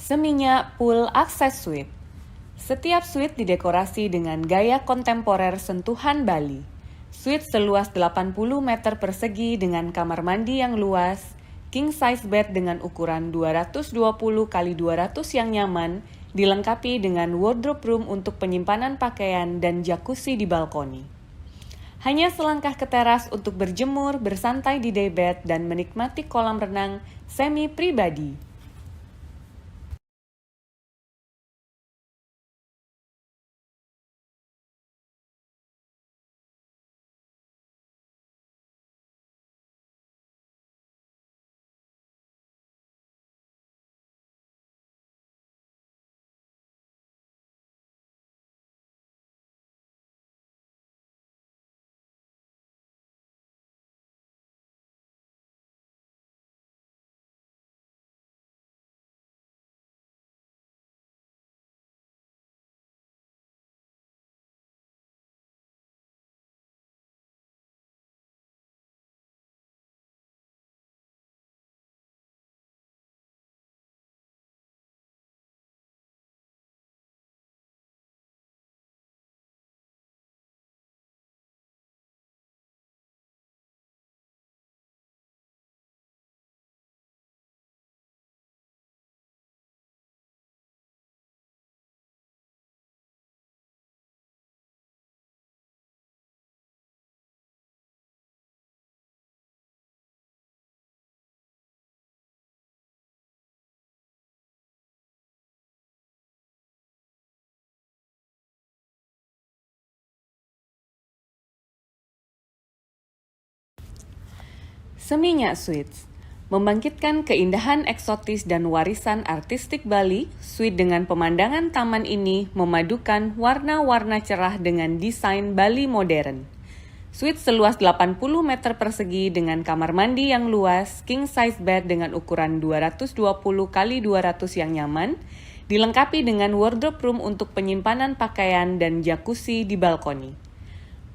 Seminyak Pool Access Suite. Setiap suite didekorasi dengan gaya kontemporer sentuhan Bali. Suite seluas 80 meter persegi dengan kamar mandi yang luas, king size bed dengan ukuran 220 x 200 yang nyaman, dilengkapi dengan wardrobe room untuk penyimpanan pakaian dan jacuzzi di balkoni. Hanya selangkah ke teras untuk berjemur, bersantai di daybed, dan menikmati kolam renang semi pribadi. Seminyak Suites membangkitkan keindahan eksotis dan warisan artistik Bali. Suite dengan pemandangan taman ini memadukan warna-warna cerah dengan desain Bali modern. Suite seluas 80 meter persegi dengan kamar mandi yang luas, king size bed dengan ukuran 220 x 200 yang nyaman, dilengkapi dengan wardrobe room untuk penyimpanan pakaian dan jacuzzi di balkoni.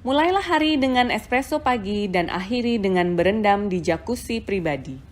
Mulailah hari dengan espresso pagi dan akhiri dengan berendam di jacuzzi pribadi.